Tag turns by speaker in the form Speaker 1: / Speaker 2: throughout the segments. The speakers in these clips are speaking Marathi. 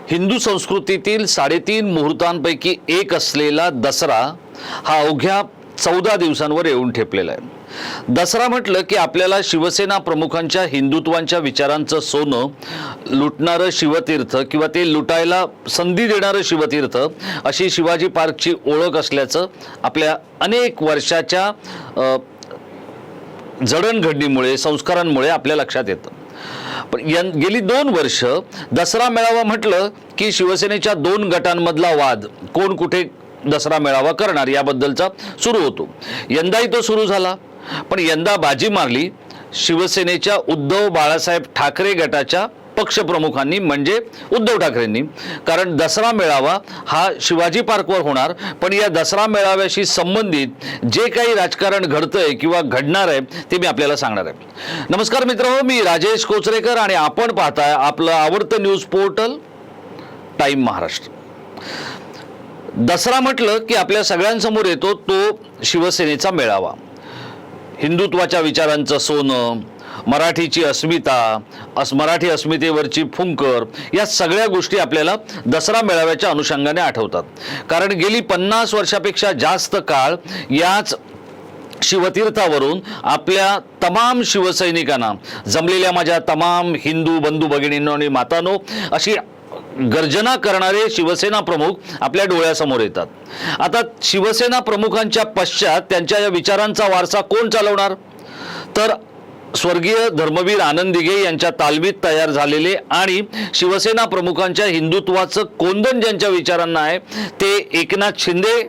Speaker 1: हिंदू संस्कृतीतील 3.5 मुहूर्तांपैकी एक असलेला दसरा हा अवघ्या 14 दिवसांवर येऊन ठेपलेला आहे। दसरा म्हटलं की आपल्याला शिवसेना प्रमुखांच्या हिंदुत्वाच्या विचारांचं सोनं लुटणारं शिवतीर्थ किंवा ते लुटायला संधी देणारं शिवतीर्थ अशी शिवाजी पार्कची ओळख असल्याचं आपल्या अनेक वर्षाच्या जडणघडणीमुळे संस्कारांमुळे आपल्या लक्षात येतं। पण गेली 2 वर्ष दसरा मेळावा म्हटलं की शिवसेनेच्या 2 गटांमधला वाद कोण कुठे दसरा मेळावा करणार याबद्दलचा सुरू होतो। यंदाही तो सुरू झाला, पण यंदा बाजी मारली शिवसेनेच्या उद्धव बाळासाहेब ठाकरे गटाच्या पक्षप्रमुखांनी, म्हणजे उद्धव ठाकरेंनी। कारण दसरा मेळावा हा शिवाजी पार्कवर होणार, पण या दसरा मेळाव्याशी संबंधित जे काही राजकारण घडतंय किंवा घडणार आहे ते मी आपल्याला सांगणार आहे। नमस्कार मित्रांनो, मी राजेश कोचरेकर आणि आपण पाहताय आपलं आवडतं news portal time Maharashtra. Dussehra म्हटलं की आपल्या सगळ्यांसमोर येतो तो शिवसेनेचा मेळावा। हिंदुत्वाच्या विचारांचं सोनं, मराठीची अस्मिता, मराठी अस्मितेवरची फुंकर, या सगळ्या गोष्टी आपल्याला दसरा मेळाव्याच्या अनुषंगाने आठवतात। कारण गेली 50 वर्षापेक्षा जास्त काळ याच शिवतीर्थावरून आपल्या तमाम शिवसैनिकांना, जमलेल्या माझ्या तमाम हिंदू बंधू भगिनींनो आणि मातांनो, अशी गर्जना करणारे शिवसेना प्रमुख आपल्या डोळ्यासमोर येतात। आता शिवसेना प्रमुखांच्या पश्चात त्यांच्या या विचारांचा वारसा कोण चालवणार? तर स्वर्गीय धर्मवीर आनंद दिघे यांच्या तालमीत तयार झालेले आणि शिवसेना प्रमुखांच्या हिंदुत्वाचं कोंदण ज्यांच्या विचारांना आहे ते एकनाथ शिंदे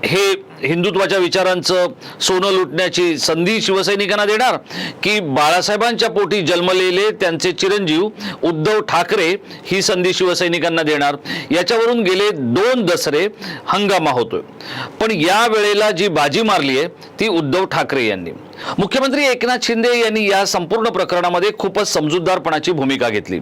Speaker 1: हे हिंदुत्वाच्या विचारांचं सोनं लुटण्याची संधी शिवसैनिकांना देणार, की बाळासाहेबांच्या पोटी जन्मलेले त्यांचे चिरंजीव उद्धव ठाकरे ही संधी शिवसैनिकांना देणार? याच्यावरून गेले 2 दसरे हंगामा होतोय। पण या वेळेला जी बाजी मारली आहे ती उद्धव ठाकरे यांनी। मुख्यमंत्री एकनाथ शिंदे यांनी या संपूर्ण प्रकरणामध्ये खूपच समजूतदारपणाची भूमिका घेतली।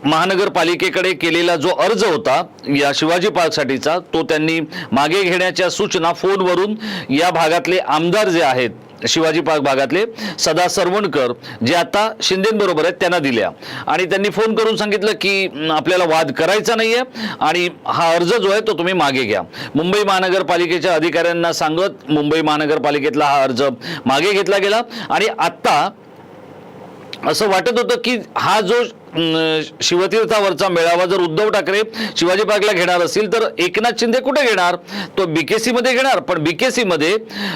Speaker 1: महानगरपालिकेकडे केलेला जो अर्ज होता या शिवाजी पार्कसाठीचा तो त्यांनी मागे घेण्याच्या सूचना फोनवरून या भागातले आमदार जे आहेत, शिवाजी पार्क भागातले सदा सरवणकर जे आता शिंदेंबरोबर आहेत, त्यांना दिल्या आणि त्यांनी फोन करून सांगितलं की आपल्याला वाद करायचा नाहीये आणि हा अर्ज जो आहे तो तुम्ही मागे घ्या। मुंबई महानगरपालिकेच्या अधिकाऱ्यांना सांगत मुंबई महानगरपालिकेतला हा अर्ज मागे घेतला गेला आणि आता असं वाटत होतं की हा जो शिवतीर्थावरचा मेळावा जर उद्धव ठाकरे शिवाजी पार्कला घेणार असतील तर एकनाथ शिंदे कुठे घेणार? तो बीकेसी मध्ये घेणार, पण बीकेसी मध्ये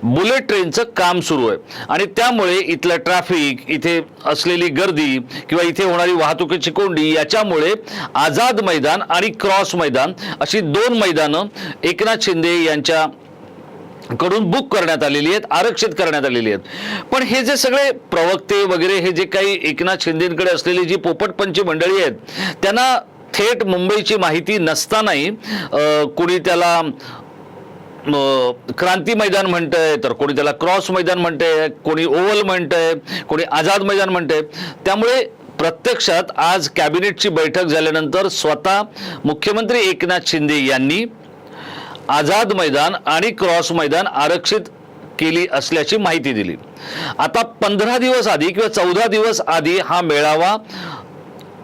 Speaker 1: बुलेट ट्रेनचं काम सुरू आहे आणि त्यामुळे इथलं ट्रॅफिक, इथे असलेली गर्दी किंवा इथे होणारी वाहतुकीची कोंडी याच्यामुळे आझाद मैदान आणि क्रॉस मैदान अशी 2 मैदानं एकनाथ शिंदे यांच्या कडून बुक करण्यात आलेली आहेत, आरक्षित करण्यात आलेली आहेत। पण हे जे सगळे प्रवक्ते वगैरे हे जे काही एकनाथ शिंदेंकडे असलेली जी पोपटपंची मंडळी आहेत त्यांना थेट मुंबईची माहिती नसतानाही कोणी त्याला क्रांती मैदान म्हणतंय, तर कोणी त्याला क्रॉस मैदान म्हणतंय, कोणी ओव्हल म्हणतंय, कोणी आझाद मैदान म्हणतंय। त्यामुळे प्रत्यक्षात आज कॅबिनेटची बैठक झाल्यानंतर स्वतः मुख्यमंत्री एकनाथ शिंदे यांनी आझाद मैदान आणि क्रॉस मैदान आरक्षित केली असल्याची माहिती दिली। आता 15 दिवस आधी किंवा 14 दिवस आधी हा मेळावा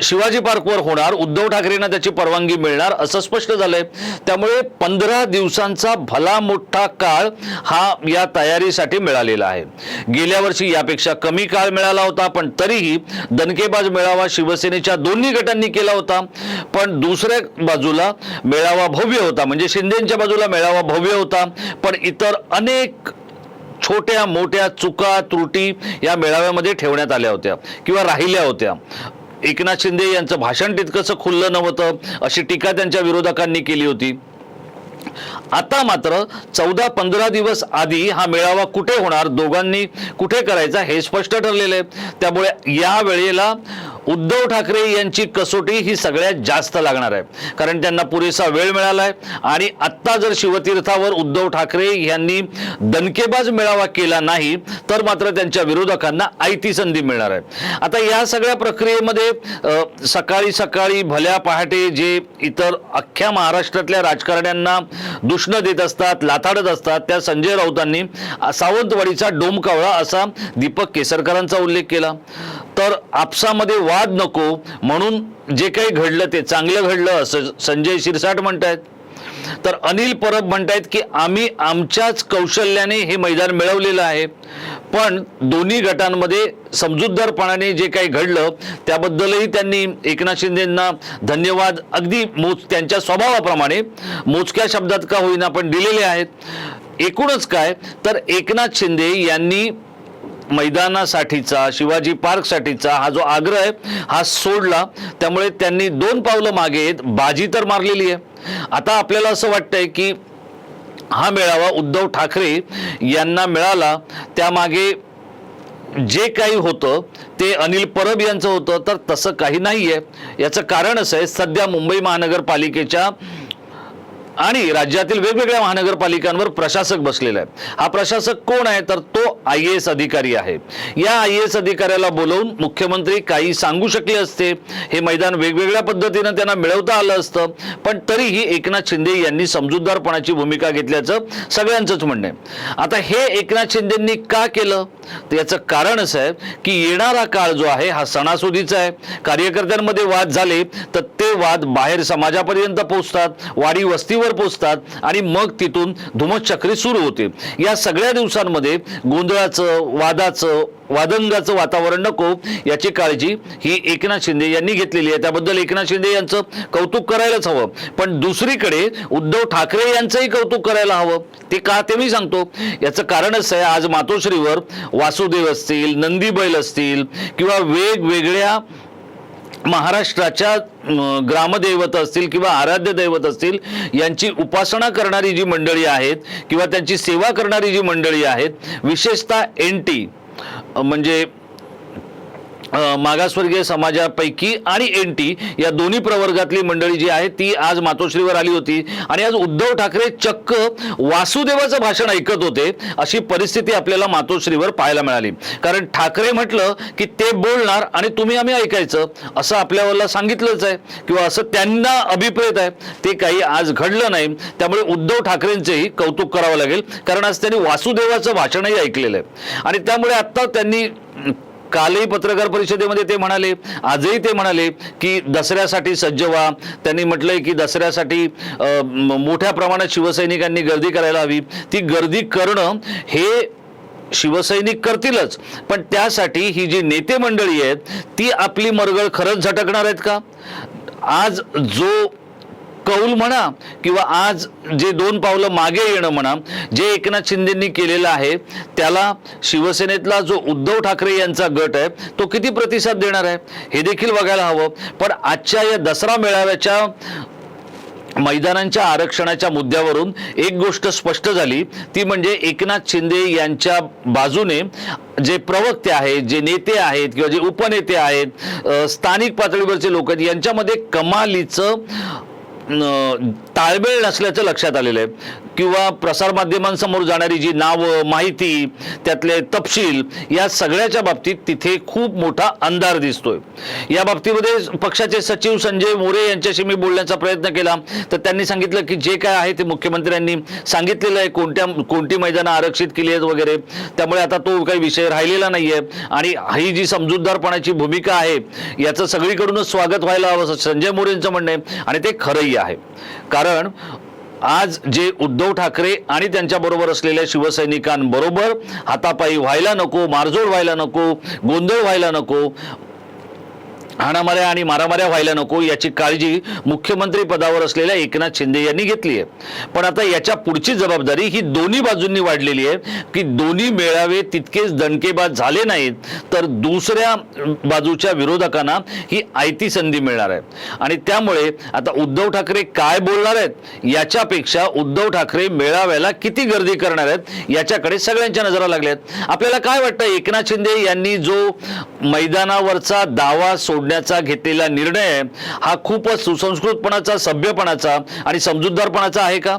Speaker 1: शिवाजी पार्कवर होणार, उद्धव ठाकरेंना त्याची परवानगी मिळणार असं स्पष्ट झालंय। त्यामुळे 15 दिवसांचा भला मोठा काळ हा या तयारीसाठी मिळालेला आहे। गेल्या वर्षी यापेक्षा कमी काळ मिळाला होता, पण तरीही दणकेबाज मेळावा शिवसेनेच्या दोन्ही गटांनी केला होता। पण दुसऱ्या बाजूला मेळावा भव्य होता, म्हणजे शिंदेच्या बाजूला मेळावा भव्य होता, पण इतर अनेक छोट्या मोठ्या चुका त्रुटी या मेळाव्यामध्ये ठेवण्यात आल्या होत्या किंवा राहिल्या होत्या। एकनाथ शिंदे यांचं भाषण तितकंसं खुल्लं नव्हतं अशी टीका त्यांच्या विरोधकांनी केली होती। आता मात्र 14-15 दिवस आधी हा मेळावा कुठे होणार, दोघांनी कुठे करायचा हे स्पष्ट ठरलेलं आहे। त्यामुळे या वेळेला उद्धव ठाकरे यांची कसोटी ही सगळ्यात जास्त लागणार आहे, कारण त्यांना पुरेसा वेळ मिळाला आहे आणि आत्ता जर शिवतीर्थावर उद्धव ठाकरे यांनी दणकेबाज मेळावा केला नाही तर मात्र त्यांच्या विरोधकांना आयती संधी मिळणार आहे। आता या सगळ्या प्रक्रियेमध्ये सकाळी सकाळी भल्या पहाटे जे इतर अख्ख्या महाराष्ट्रातल्या राजकारण्यांना दुष्ण देत असतात, लाथाडत असतात, त्या संजय राऊतांनी सावंतवाडीचा डोमकावळा असा दीपक केसरकरांचा उल्लेख केला। तर आपसामध्ये वाद नको म्हणून जे काही घडलं ते चांगलं घडलं असं संजय शिरसाट म्हणतायत. तर अनिल परब म्हणतायत की आम्ही आमच्याच कौशल्याने हे मैदान मिळवलेलं आहे, पण दोन्ही गटांमध्ये समजूतदारपणाने जे काही घडलं त्याबद्दलही त्यांनी एकनाथ शिंदेंना धन्यवाद अगदी त्यांच्या स्वभावाप्रमाणे मोजक्या शब्दात का होईना पण दिलेले आहेत. एकूणच काय तर एकनाथ शिंदे यांनी मैदानासाठीचा शिवाजी पार्कसाठीचा हा जो आग्रह आहे हा सोडला, त्यामुळे त्यांनी 2 पावलं मागे येत बाजी तर मारलेली आहे. आता आपल्याला असं वाटतंय की हा मेळावा उद्धव ठाकरे यांना मिळाला त्यामागे जे काही होतं ते अनिल परब यांचं होतं, तर तसं काही नाहीये. याचं कारण असं आहे सध्या मुंबई महानगरपालिकेच्या आणि राज्यातील वेगवेगळ्या महानगरपालिकांवर प्रशासक बसलेला आहे. हा प्रशासक कोण आहे तर तो IAS अधिकारी आहे. या IAS अधिकाऱ्याला बोलवून मुख्यमंत्री काही सांगू शकले असते, हे मैदान वेगवेगळ्या पद्धतीने त्यांना मिळवता आलं असतं, पण तरीही एकनाथ शिंदे यांनी समजूतदारपणाची भूमिका घेतल्याचं सगळ्यांचंच म्हणणं आहे. आता हे एकनाथ शिंदेंनी का केलं तर याचं कारण असं आहे की येणारा काळ जो आहे हा सणासुदीचा आहे. कार्यकर्त्यांमध्ये वाद झाले तर ते वाद बाहेर समाजापर्यंत पोहोचतात, वाडी वस्तीवर पोहोचतात आणि मग तिथून धुमचक्री सुरू होते. या सगळ्या दिवसांमध्ये गोंधळाचं वादंगाचं वातावरण नको याची काळजी ही एकनाथ शिंदे यांनी घेतलेली आहे. त्याबद्दल एकनाथ शिंदे यांचं कौतुक करायलाच हवं, पण दुसरीकडे उद्धव ठाकरे यांचंही कौतुक करायला हवं. ते का ते मी सांगतो. याचं कारण असं आहे आज मातोश्रीवर वासुदेव असतील, नंदी बैल असतील किंवा वेगवेगळ्या महाराष्ट्राच्या ग्रामदैवत असतील किंवा आराध्य दैवत असतील यांची उपासना करणारी जी मंडळी आहेत किंवा त्यांची सेवा करणारी जी मंडळी आहेत, विशेषतः NT म्हणजे मागासवर्गीय समाजापैकी आणि NT या दोन्ही प्रवर्गातली मंडळी जी आहे ती आज मातोश्रीवर आली होती आणि आज उद्धव ठाकरे चक्क वासुदेवाचं भाषण ऐकत होते. अशी परिस्थिती आपल्याला मातोश्रीवर पाहायला मिळाली. कारण ठाकरे म्हटलं की ते बोलणार आणि तुम्ही आम्ही ऐकायचं असं आपल्याला सांगितलंच आहे किंवा असं त्यांना अभिप्रेत आहे. ते काही आज घडलं नाही. त्यामुळे उद्धव ठाकरेंचेही कौतुक करावं लागेल, कारण आज त्यांनी वासुदेवाचं भाषणही ऐकलेलं आहे. आणि त्यामुळे आता त्यांनी कालही पत्रकार परिषदेमध्ये ते म्हणाले, आजही ते म्हणाले की दसऱ्यासाठी सज्ज व्हा. त्यांनी म्हटलंय की दसऱ्यासाठी मोठ्या प्रमाणात शिवसैनिकांनी गर्दी करायला हवी. ती गर्दी करणं हे शिवसैनिक करतीलच, पण त्यासाठी ही जी नेते मंडळी आहेत ती आपली मरगळ खरंच झटकणार आहेत का? आज जो कौल म्हणा किंवा आज जे 2 पावलं मागे येणं म्हणा जे एकनाथ शिंदेंनी केलेलं आहे त्याला शिवसेनेतला जो उद्धव ठाकरे यांचा गट आहे तो किती प्रतिसाद देणार आहे हे देखील बघायला हवं. पण आजच्या या दसरा मेळाव्याच्या मैदानांच्या आरक्षणाच्या मुद्द्यावरून एक गोष्ट स्पष्ट झाली, ती म्हणजे एकनाथ शिंदे यांच्या बाजूने जे प्रवक्ते आहेत, जे नेते आहेत किंवा जे उपनेते आहेत, स्थानिक पातळीवरचे लोक आहेत, यांच्यामध्ये कमालीचं ताळमेळ नसल्याचं लक्षात आलेलं आहे. किंवा प्रसारमाध्यमांसमोर जाणारी जी नावं, माहिती, त्यातले तपशील या सगळ्याच्या बाबतीत तिथे खूप मोठा अंधार दिसतोय. या बाबतीमध्ये पक्षाचे सचिव संजय मोरे यांच्याशी मी बोलण्याचा प्रयत्न केला तर त्यांनी सांगितलं की जे काय आहे ते मुख्यमंत्र्यांनी सांगितलेलं आहे, कोणती मैदानं आरक्षित केली आहेत वगैरे. त्यामुळे आता तो काही विषय राहिलेला नाहीये आणि ही जी समजूतदारपणाची भूमिका आहे याचं सगळीकडूनच स्वागत व्हायला हवं असं संजय मोरेंचं म्हणणं आहे आणि ते खरंही आहे. कारण आज जे उद्धव ठाकरे आणि त्यांच्याबरोबर असलेल्या शिवसैनिकांबरोबर हातापायी व्हायला नको, मारझोड व्हायला नको, गोंधळ व्हायला नको, हाणामाऱ्या आणि मारामाऱ्या व्हायला नको याची काळजी मुख्यमंत्री पदावर असलेल्या एकनाथ शिंदे यांनी घेतली आहे. पण आता याच्या पुढची जबाबदारी ही दोन्ही बाजूंनी वाढलेली आहे की दोन्ही मेळावे तितकेच दणकेबाज झाले नाहीत तर दुसऱ्या बाजूच्या विरोधकांना ही आयती संधी मिळणार आहे. आणि त्यामुळे आता उद्धव ठाकरे काय बोलणार आहेत याच्यापेक्षा उद्धव ठाकरे मेळाव्याला किती गर्दी करणार आहेत याच्याकडे सगळ्यांच्या नजरा लागल्या आहेत. आपल्याला काय वाटतं, एकनाथ शिंदे यांनी जो मैदानावरचा दावा सोडण्याचा घेतलेला निर्णय हा खूपच सुसंस्कृतपणाचा, सभ्यपणाचा आणि समजूतदारपणाचा आहे का?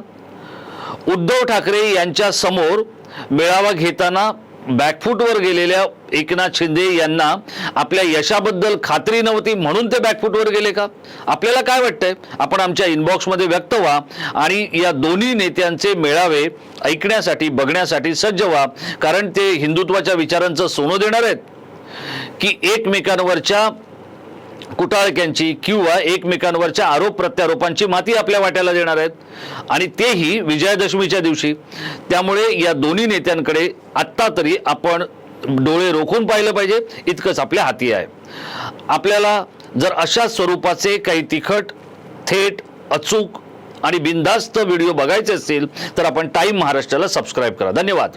Speaker 1: उद्धव ठाकरे यांच्या समोर मेळावा घेताना बॅकफूटवर गेलेल्या एकनाथ शिंदे यांना आपल्या यशाबद्दल खात्री नव्हती म्हणून ते बॅकफूटवर गेले का? आपल्याला काय वाटतंय? आपण आमच्या इनबॉक्समध्ये व्यक्त व्हा आणि या दोन्ही नेत्यांचे मेळावे ऐकण्यासाठी, बघण्यासाठी सज्ज व्हा, कारण ते हिंदुत्वाच्या विचारांचं सोनं देणार आहेत की एकमेकांवरच्या कुटाळक्यांची किंवा एकमेकांवरच्या आरोप प्रत्यारोपांची माती आपल्या वाट्याला देणार आहेत आणि तेही विजयादशमीच्या दिवशी. त्यामुळे या दोन्ही नेत्यांकडे आत्ता तरी आपण डोळे रोखून पाहिलं पाहिजे, इतकंच आपल्या हाती आहे. आपल्याला जर अशा स्वरूपाचे काही तिखट, थेट, अचूक आणि बिनधास्त व्हिडिओ बघायचे असतील तर आपण टाइम महाराष्ट्राला सबस्क्राईब करा. धन्यवाद.